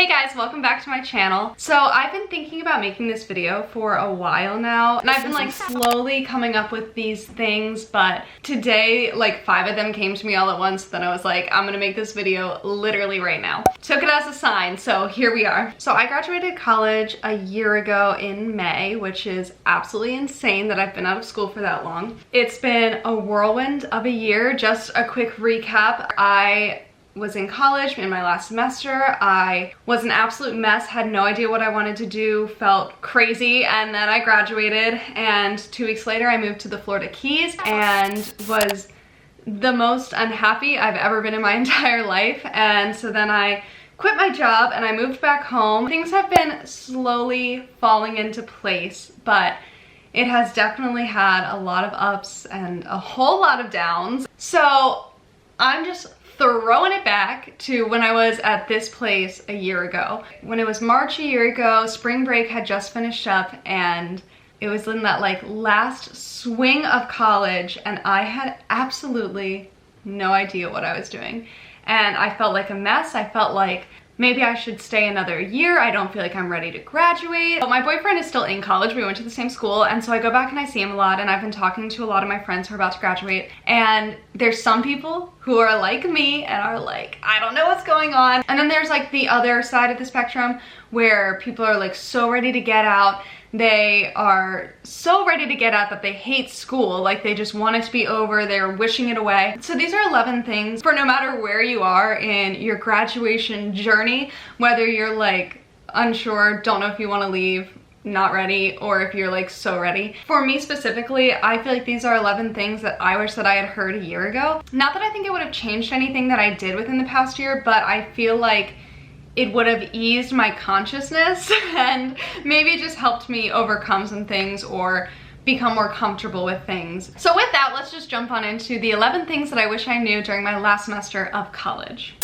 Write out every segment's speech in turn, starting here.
Hey guys, welcome back to my channel. So I've been thinking about making this video for a while now, and I've been like slowly coming up with these things, but today like 5 of them came to me all at once. Then I was like, I'm gonna make this video literally right now. Took it as a sign, so here we are. So I graduated college a year ago in May, which is absolutely insane that I've been out of school for that long. It's been a whirlwind of a year. Just a quick recap. I was in college in my last semester. I was an absolute mess, had no idea what I wanted to do, felt crazy, and then I graduated, and 2 weeks later I moved to the Florida Keys and was the most unhappy I've ever been in my entire life. And so then I quit my job and I moved back home. Things have been slowly falling into place, but it has definitely had a lot of ups and a whole lot of downs. So I'm just throwing it back to when I was at this place a year ago. When it was March a year ago, spring break had just finished up, and it was in that like last swing of college, and I had absolutely no idea what I was doing. And I felt like a mess. I felt like maybe I should stay another year. I don't feel like I'm ready to graduate. But my boyfriend is still in college. We went to the same school, and so I go back and I see him a lot, and I've been talking to a lot of my friends who are about to graduate, and there's some people who are like me and are like, I don't know what's going on. And then there's like the other side of the spectrum where people are like so ready to get out. They are so ready to get out that they hate school, like they just want it to be over, they're wishing it away. So these are 11 things for no matter where you are in your graduation journey, whether you're like unsure, don't know if you want to leave, not ready, or if you're like so ready. For me specifically, I feel like these are 11 things that I wish that I had heard a year ago. Not that I think it would have changed anything that I did within the past year, but I feel like it would have eased my consciousness and maybe just helped me overcome some things or become more comfortable with things. So with that, let's just jump on into the 11 things that I wish I knew during my last semester of college.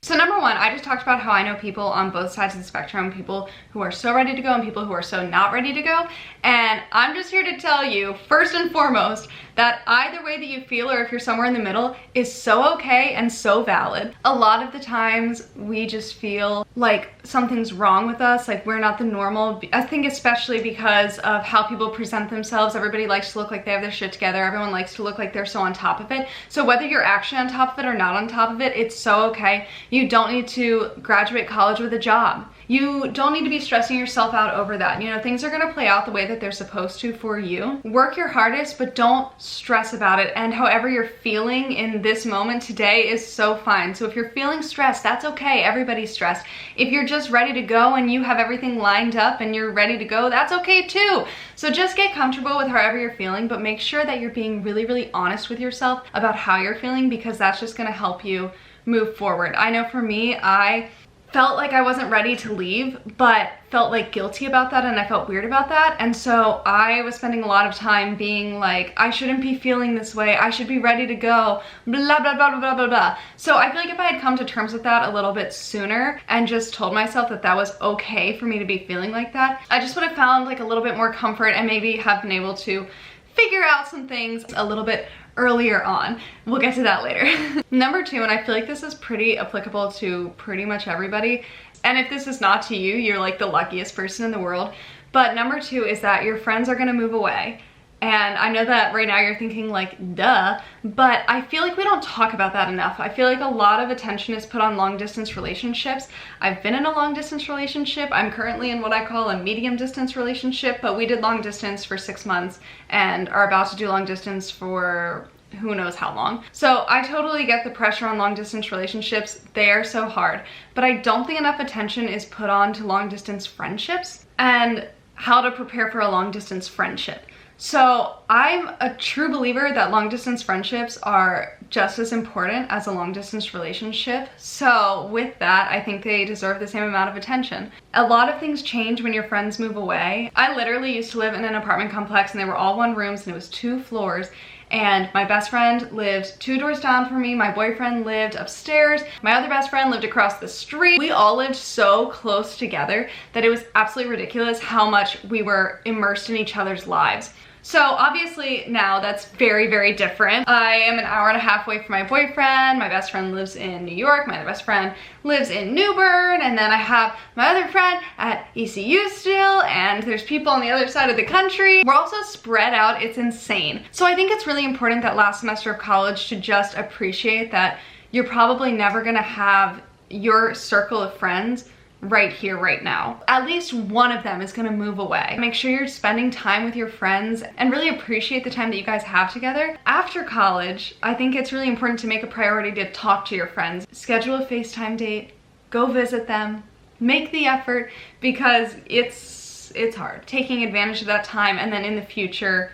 So number one, I just talked about how I know people on both sides of the spectrum, people who are so ready to go and people who are so not ready to go. And I'm just here to tell you, first and foremost, that either way that you feel, or if you're somewhere in the middle, is so okay and so valid. A lot of the times we just feel like something's wrong with us, like we're not the normal. I think especially because of how people present themselves. Everybody likes to look like they have their shit together. Everyone likes to look like they're so on top of it. So whether you're actually on top of it or not on top of it, it's so okay. You don't need to graduate college with a job. You don't need to be stressing yourself out over that. You know, things are gonna play out the way that they're supposed to for you. Work your hardest, but don't stress about it. And however you're feeling in this moment today is so fine. So if you're feeling stressed, that's okay. Everybody's stressed. If you're just ready to go and you have everything lined up and you're ready to go, that's okay too. So just get comfortable with however you're feeling, but make sure that you're being really, really honest with yourself about how you're feeling, because that's just gonna help you move forward. I know for me, I felt like I wasn't ready to leave, but felt like guilty about that, and I felt weird about that. And so I was spending a lot of time being like, I shouldn't be feeling this way, I should be ready to go, blah, blah, blah, blah, blah, blah. So I feel like if I had come to terms with that a little bit sooner and just told myself that that was okay for me to be feeling like that, I just would have found like a little bit more comfort and maybe have been able to figure out some things a little bit earlier on. We'll get to that later. Number two, and I feel like this is pretty applicable to pretty much everybody, and if this is not to you, you're like the luckiest person in the world, but number two is that your friends are gonna move away. And I know that right now you're thinking like, duh, but I feel like we don't talk about that enough. I feel like a lot of attention is put on long distance relationships. I've been in a long distance relationship. I'm currently in what I call a medium distance relationship, but we did long distance for 6 months and are about to do long distance for who knows how long. So I totally get the pressure on long distance relationships. They are so hard, but I don't think enough attention is put on to long distance friendships and how to prepare for a long distance friendship. So I'm a true believer that long distance friendships are just as important as a long distance relationship. So with that, I think they deserve the same amount of attention. A lot of things change when your friends move away. I literally used to live in an apartment complex and they were all one rooms and it was 2 floors. And my best friend lived 2 doors down from me. My boyfriend lived upstairs. My other best friend lived across the street. We all lived so close together that it was absolutely ridiculous how much we were immersed in each other's lives. So obviously now that's very, very different. I am an hour and a half away from my boyfriend. My best friend lives in New York. My other best friend lives in New Bern. And then I have my other friend at ECU still, and there's people on the other side of the country. We're also spread out. It's insane. So I think it's really important that last semester of college to just appreciate that you're probably never gonna have your circle of friends right here, right now. At least one of them is gonna move away. Make sure you're spending time with your friends and really appreciate the time that you guys have together. After college, I think it's really important to make a priority to talk to your friends. Schedule a FaceTime date, go visit them, make the effort, because it's hard. Taking advantage of that time, and then in the future,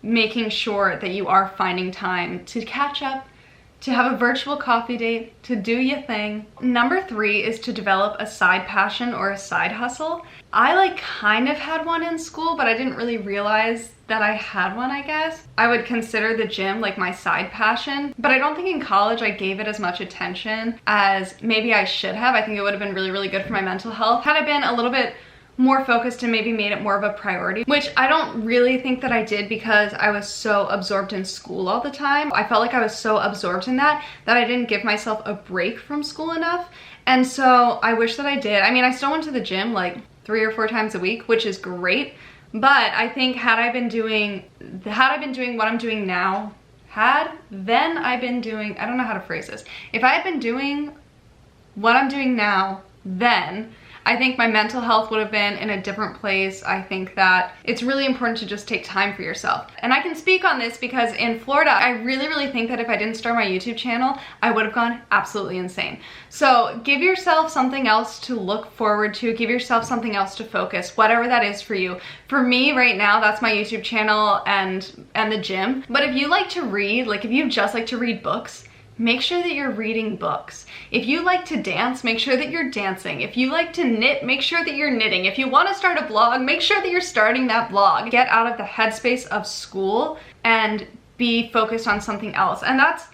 making sure that you are finding time to catch up, to have a virtual coffee date, to do your thing. Number 3 is to develop a side passion or a side hustle. I kind of had one in school, but I didn't really realize that I had one, I guess. I would consider the gym my side passion, but I don't think in college I gave it as much attention as maybe I should have. I think it would have been really, really good for my mental health had I been a little bit more focused and maybe made it more of a priority, which I don't really think that I did because I was so absorbed in school all the time. I felt like I was so absorbed in that I didn't give myself a break from school enough. And so I wish that I did. I mean, I still went to the gym 3 or 4 times a week, which is great. But I think had I been doing what I'm doing now, I don't know how to phrase this. If I had been doing what I'm doing now, then I think my mental health would have been in a different place. I think that it's really important to just take time for yourself. And I can speak on this because in Florida, I really, really think that if I didn't start my YouTube channel, I would have gone absolutely insane. So give yourself something else to look forward to. Give yourself something else to focus, whatever that is for you. For me right now, that's my YouTube channel and the gym. But if you like to read, if you just like to read books, make sure that you're reading books. If you like to dance, make sure that you're dancing. If you like to knit, make sure that you're knitting. If you want to start a blog, make sure that you're starting that blog. Get out of the headspace of school and be focused on something else. And that's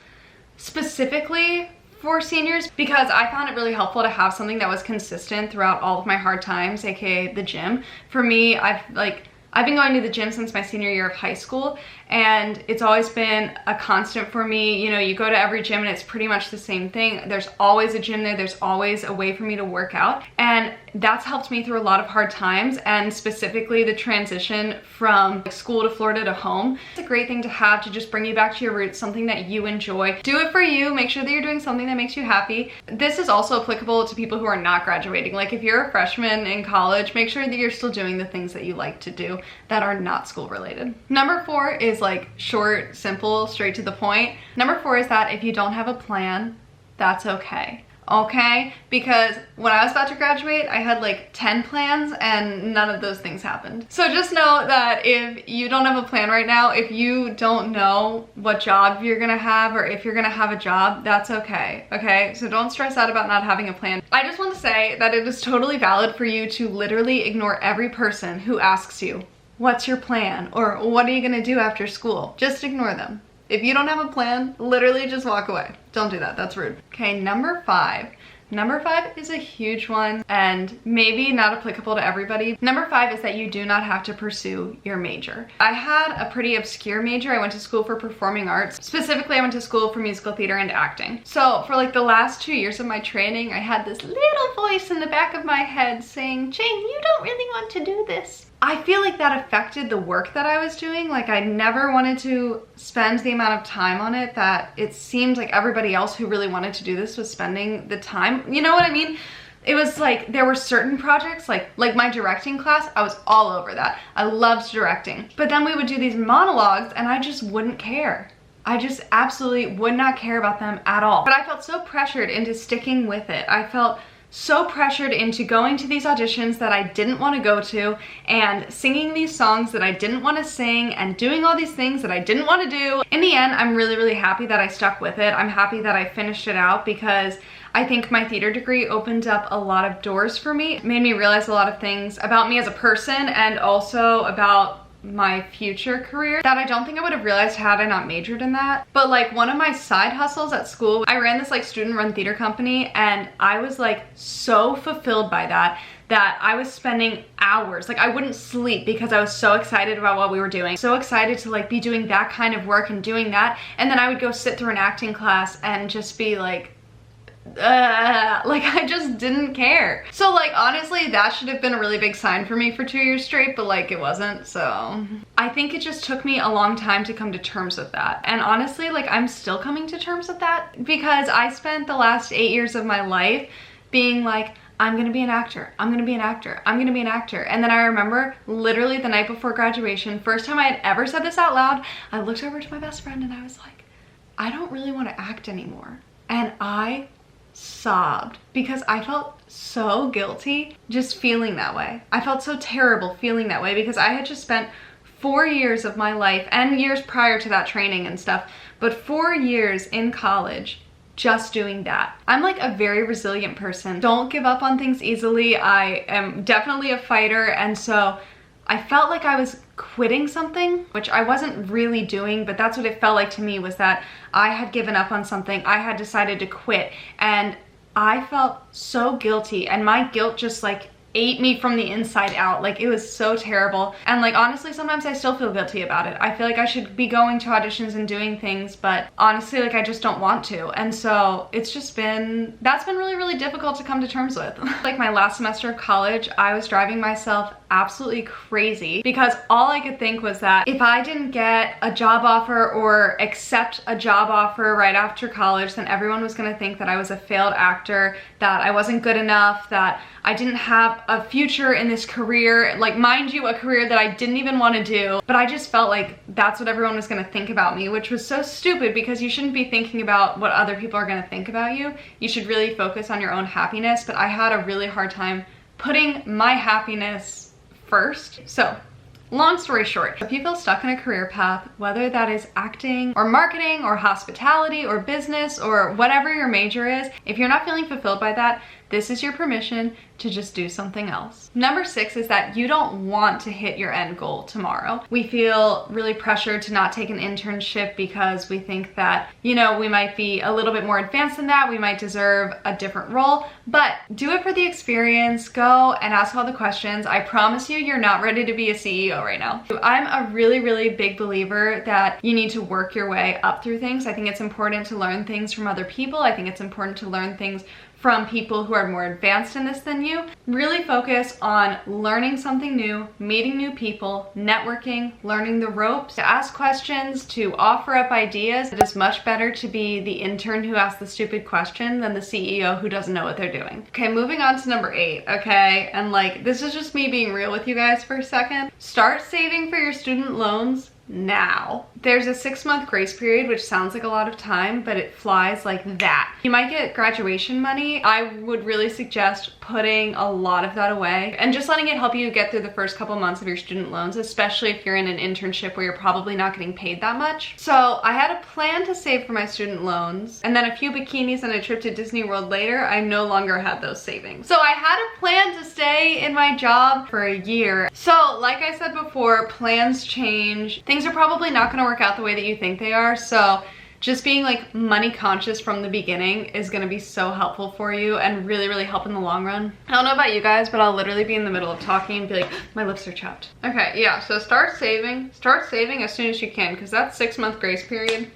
specifically for seniors because I found it really helpful to have something that was consistent throughout all of my hard times, aka the gym. For me, I've been going to the gym since my senior year of high school, and it's always been a constant for me. You know, you go to every gym and it's pretty much the same thing. There's always a gym there. There's always a way for me to work out. And that's helped me through a lot of hard times, and specifically the transition from school to Florida to home. It's a great thing to have to just bring you back to your roots, something that you enjoy. Do it for you. Make sure that you're doing something that makes you happy. This is also applicable to people who are not graduating. If you're a freshman in college, make sure that you're still doing the things that you like to do that are not school related. Number 4 is short, simple, straight to the point. Number 4 is that if you don't have a plan, that's okay. Okay? Because when I was about to graduate, I had 10 plans and none of those things happened. So just know that if you don't have a plan right now, if you don't know what job you're gonna have or if you're gonna have a job, that's okay. Okay? So don't stress out about not having a plan. I just want to say that it is totally valid for you to literally ignore every person who asks you, what's your plan? Or what are you gonna do after school? Just ignore them. If you don't have a plan, literally just walk away. Don't do that, that's rude. Okay, number 5. Number 5 is a huge one and maybe not applicable to everybody. Number 5 is that you do not have to pursue your major. I had a pretty obscure major. I went to school for performing arts. Specifically, I went to school for musical theater and acting. So for the last 2 years of my training, I had this little voice in the back of my head saying, Jane, you don't really want to do this. I feel like that affected the work that I was doing. I never wanted to spend the amount of time on it that it seemed like everybody else who really wanted to do this was spending the time. You know what I mean? It was there were certain projects, like my directing class, I was all over that. I loved directing. But then we would do these monologues and I just wouldn't care. I just absolutely would not care about them at all. But I felt so pressured into sticking with it. I felt so pressured into going to these auditions that I didn't want to go to and singing these songs that I didn't want to sing and doing all these things that I didn't want to do. In the end, I'm really, really happy that I stuck with it. I'm happy that I finished it out because I think my theater degree opened up a lot of doors for me. It made me realize a lot of things about me as a person and also about my future career that I don't think I would have realized had I not majored in that. But like one of my side hustles at school, I ran this like student run theater company, and I was like so fulfilled by that I was spending hours, like I wouldn't sleep because I was so excited about what we were doing. So excited to like be doing that kind of work and doing that. And then I would go sit through an acting class and just be like I just didn't care. So like honestly, that should have been a really big sign for me for 2 years straight, but like it wasn't. So I think it just took me a long time to come to terms with that. And honestly, like I'm still coming to terms with that because I spent the last 8 years of my life being like, I'm gonna be an actor, I'm gonna be an actor, I'm gonna be an actor. And then I remember literally the night before graduation, first time I had ever said this out loud, I looked over to my best friend and I was like, I don't really want to act anymore. And I sobbed because I felt so guilty just feeling that way. I felt so terrible feeling that way because I had just spent 4 years of my life and years prior to that training and stuff, but 4 years in college just doing that. I'm like a very resilient person. Don't give up on things easily. I am definitely a fighter, and so I felt like I was quitting something, which I wasn't really doing, but that's what it felt like to me, was that I had given up on something. I had decided to quit, and I felt so guilty, and my guilt just like ate me from the inside out. Like it was so terrible. And like honestly, sometimes I still feel guilty about it. I feel like I should be going to auditions and doing things, but honestly, like I just don't want to. And so it's just been, that's been really, really difficult to come to terms with. Like my last semester of college, I was driving myself absolutely crazy because all I could think was that if I didn't get a job offer or accept a job offer right after college, then everyone was gonna think that I was a failed actor, that I wasn't good enough, that I didn't have a future in this career, like mind you, a career that I didn't even want to do. But I just felt like that's what everyone was going to think about me, which was so stupid because you shouldn't be thinking about what other people are going to think about you. You should really focus on your own happiness. But I had a really hard time putting my happiness first. So long story short, if you feel stuck in a career path, whether that is acting or marketing or hospitality or business or whatever your major is, if you're not feeling fulfilled by that, this is your permission to just do something else. Number 6 is that you don't want to hit your end goal tomorrow. We feel really pressured to not take an internship because we think that, you know, we might be a little bit more advanced than that. We might deserve a different role, but do it for the experience. Go and ask all the questions. I promise you, you're not ready to be a CEO right now. I'm a really, really big believer that you need to work your way up through things. I think it's important to learn things from other people. I think it's important to learn things from people who are more advanced in this than you. Really focus on learning something new, meeting new people, networking, learning the ropes, to ask questions, to offer up ideas. It is much better to be the intern who asks the stupid question than the CEO who doesn't know what they're doing. Okay, moving on to number 8, okay? And like, this is just me being real with you guys for a second. Start saving for your student loans now. There's a 6-month grace period, which sounds like a lot of time, but it flies like that. You might get graduation money. I would really suggest putting a lot of that away and just letting it help you get through the first couple months of your student loans, especially if you're in an internship where you're probably not getting paid that much. So I had a plan to save for my student loans, and then a few bikinis and a trip to Disney World later, I no longer had those savings. So I had a plan to stay in my job for a year. So like I said before, plans change. Things are probably not going to work out the way that you think they are. So just being like money conscious from the beginning is going to be so helpful for you and really, really help in the long run. I don't know about you guys, but I'll literally be in the middle of talking and be like, my lips are chapped. Okay, yeah, so start saving as soon as you can, because that 6-month grace period,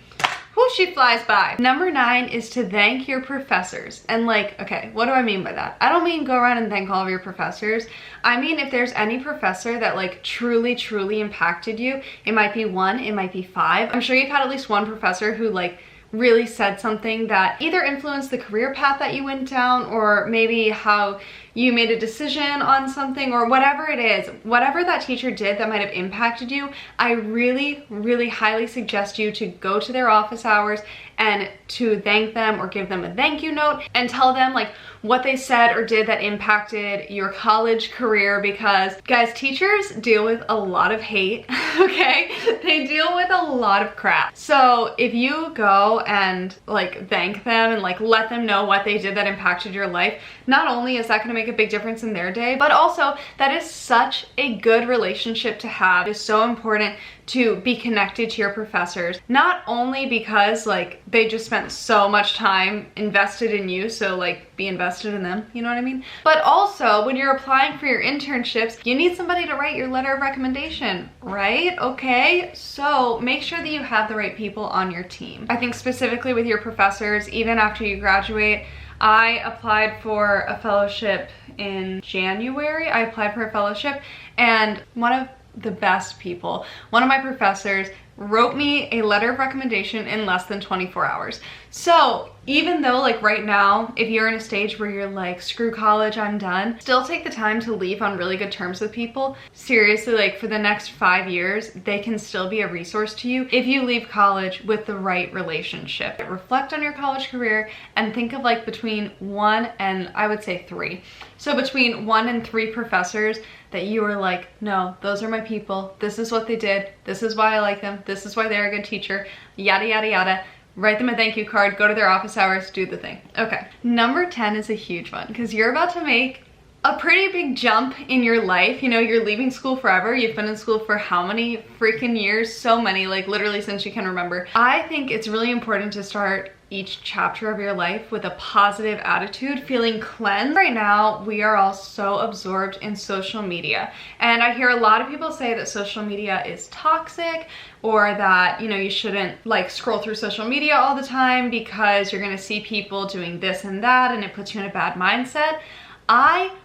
whoo, she flies by. Number 9 is to thank your professors. And like, okay, what do I mean by that? I don't mean go around and thank all of your professors. I mean, if there's any professor that like truly, truly impacted you, it might be 1, it might be 5. I'm sure you've had at least one professor who like really said something that either influenced the career path that you went down, or maybe how you made a decision on something, or whatever it is, whatever that teacher did that might have impacted you, I really, really highly suggest you to go to their office hours and to thank them or give them a thank you note and tell them like what they said or did that impacted your college career, because guys, teachers deal with a lot of hate, okay? They deal with a lot of crap. So if you go and like thank them and like let them know what they did that impacted your life, not only is that gonna make a big difference in their day, but also that is such a good relationship to have. It's so important to be connected to your professors, not only because like they just spent so much time invested in you, so like be invested in them, you know what I mean? But also when you're applying for your internships, you need somebody to write your letter of recommendation, right? Okay, so make sure that you have the right people on your team. I think specifically with your professors, even after you graduate, I applied for a fellowship in January. I applied for a fellowship, and one of the best people, one of my professors, wrote me a letter of recommendation in less than 24 hours. So even though like right now, if you're in a stage where you're like, screw college, I'm done, still take the time to leave on really good terms with people. Seriously, like for the next 5 years, they can still be a resource to you if you leave college with the right relationship. Reflect on your college career and think of like between 1 and I would say 3. So between 1 and 3 professors that you were like, no, those are my people. This is what they did. This is why I like them. This is why they're a good teacher, yada, yada, yada. Write them a thank you card, go to their office hours, do the thing. Okay, number 10 is a huge one because you're about to make a pretty big jump in your life. You know, you're leaving school forever. You've been in school for how many freaking years? So many, like literally since you can remember. I think it's really important to start each chapter of your life with a positive attitude, feeling cleansed. Right now, we are all so absorbed in social media. And I hear a lot of people say that social media is toxic, or that, you know, you shouldn't like scroll through social media all the time because you're gonna see people doing this and that and it puts you in a bad mindset. I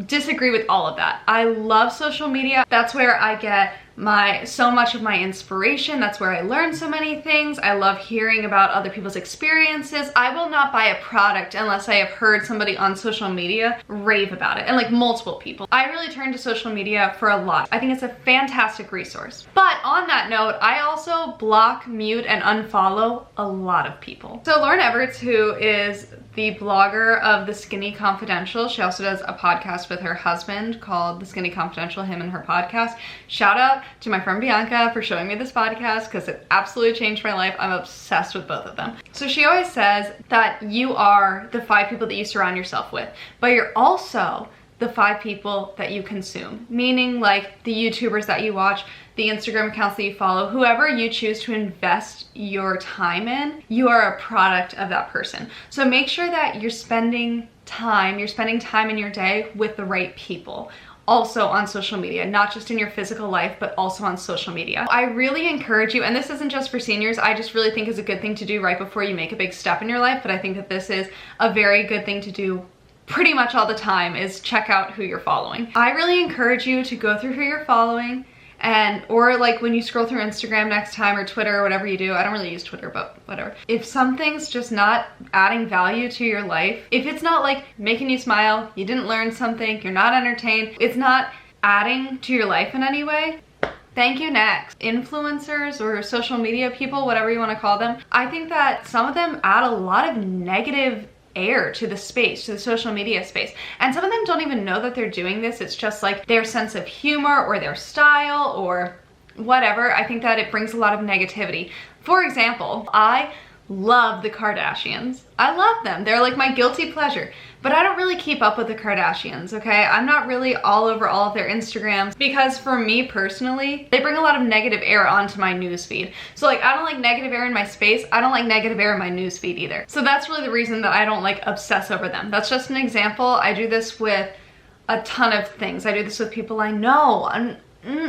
disagree with all of that. I love social media. That's where I get so much of my inspiration. That's where I learn so many things. I love hearing about other people's experiences. I will not buy a product unless I have heard somebody on social media rave about it, and like multiple people. I really turn to social media for a lot. I think it's a fantastic resource. But on that note, I also block, mute, and unfollow a lot of people. So Lauren Evarts, who is the blogger of The Skinny Confidential, she also does a podcast with her husband called The Skinny Confidential, him and her podcast. Shout out to my friend Bianca for showing me this podcast because it absolutely changed my life. I'm obsessed with both of them. So she always says that you are the 5 people that you surround yourself with, but you're also the 5 people that you consume, meaning like the YouTubers that you watch, the Instagram accounts that you follow, whoever you choose to invest your time in, you are a product of that person. So make sure that you're spending time in your day with the right people. Also on social media, not just in your physical life, but also on social media. I really encourage you, and this isn't just for seniors, I just really think is a good thing to do right before you make a big step in your life, but I think that this is a very good thing to do pretty much all the time, is check out who you're following. I really encourage you to go through who you're following, or like when you scroll through Instagram next time, or Twitter, or whatever you do. I don't really use Twitter, but whatever. If something's just not adding value to your life, if it's not like making you smile, you didn't learn something, you're not entertained, it's not adding to your life in any way, thank you, next. Influencers or social media people, whatever you want to call them, I think that some of them add a lot of negative air to the space, to the social media space. And some of them don't even know that they're doing this. It's just like their sense of humor or their style or whatever. I think that it brings a lot of negativity. For example, I love the Kardashians. I love them. They're like my guilty pleasure. But I don't really keep up with the Kardashians, okay? I'm not really all over all of their Instagrams because for me personally, they bring a lot of negative air onto my newsfeed. So like, I don't like negative air in my space. I don't like negative air in my newsfeed either. So that's really the reason that I don't like obsess over them. That's just an example. I do this with a ton of things. I do this with people I know.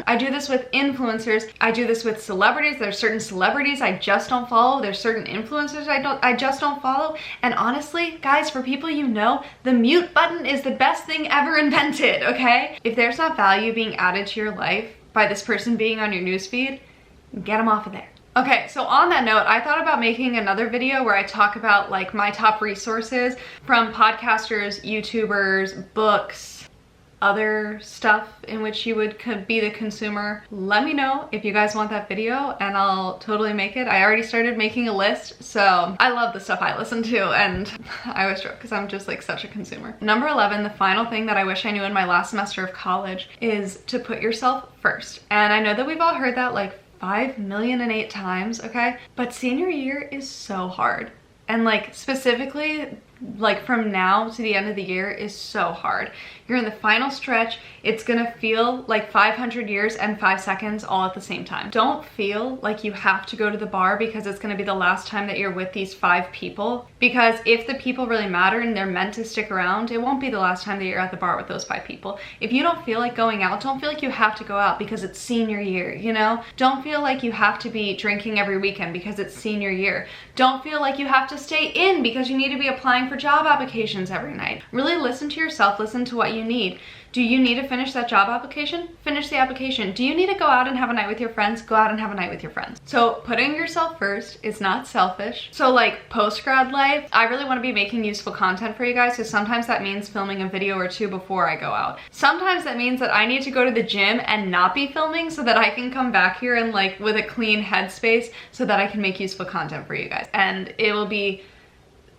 I do this with influencers. I do this with celebrities. There's certain celebrities I just don't follow. There's certain influencers I just don't follow. And honestly, guys, for people you know, the mute button is the best thing ever invented, okay? If there's not value being added to your life by this person being on your newsfeed, get them off of there. Okay, so on that note, I thought about making another video where I talk about like my top resources from podcasters, YouTubers, books, other stuff in which you could be the consumer, let me know if you guys want that video and I'll totally make it. I already started making a list, so I love the stuff I listen to, and I always joke because I'm just like such a consumer. Number 11, the final thing that I wish I knew in my last semester of college is to put yourself first. And I know that we've all heard that like 5,000,008 times, okay? But senior year is so hard. And like specifically, like from now to the end of the year is so hard. You're in the final stretch. It's gonna feel like 500 years and 5 seconds all at the same time. Don't feel like you have to go to the bar because it's gonna be the last time that you're with these 5 people. Because if the people really matter and they're meant to stick around, it won't be the last time that you're at the bar with those 5 people. If you don't feel like going out, don't feel like you have to go out because it's senior year, you know? Don't feel like you have to be drinking every weekend because it's senior year. Don't feel like you have to stay in because you need to be applying for job applications every night. Really listen to yourself, listen to what you need. Do you need to finish that job application? Finish the application. Do you need to go out and have a night with your friends? Go out and have a night with your friends. So putting yourself first is not selfish. So like post-grad life, I really want to be making useful content for you guys, so sometimes that means filming a video or 2 before I go out. Sometimes that means that I need to go to the gym and not be filming so that I can come back here and like with a clean headspace so that I can make useful content for you guys. And it will be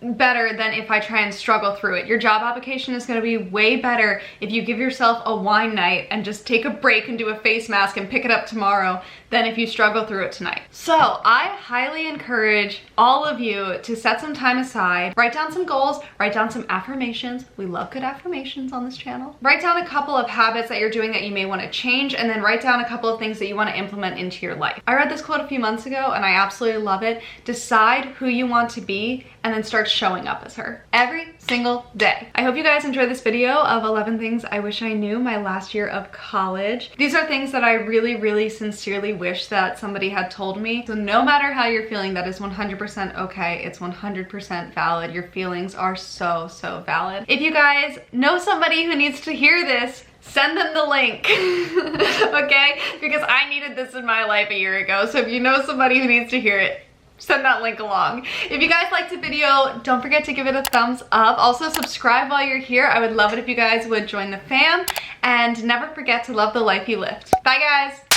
better than if I try and struggle through it. Your job application is going to be way better if you give yourself a wine night and just take a break and do a face mask and pick it up tomorrow than if you struggle through it tonight. So I highly encourage all of you to set some time aside, write down some goals, write down some affirmations. We love good affirmations on this channel. Write down a couple of habits that you're doing that you may want to change, and then write down a couple of things that you want to implement into your life. I read this quote a few months ago and I absolutely love it. Decide who you want to be and then start showing up as her every single day. I hope you guys enjoyed this video of 11 things I wish I knew my last year of college. These are things that I really sincerely wish that somebody had told me. So no matter how you're feeling, that is 100% okay. It's 100% valid. Your feelings are so valid. If you guys know somebody who needs to hear this, send them the link, okay? Because I needed this in my life a year ago. So if you know somebody who needs to hear it, send that link along. If you guys liked the video, don't forget to give it a thumbs up. Also subscribe while you're here. I would love it if you guys would join the fam, and never forget to love the life you lived. Bye guys.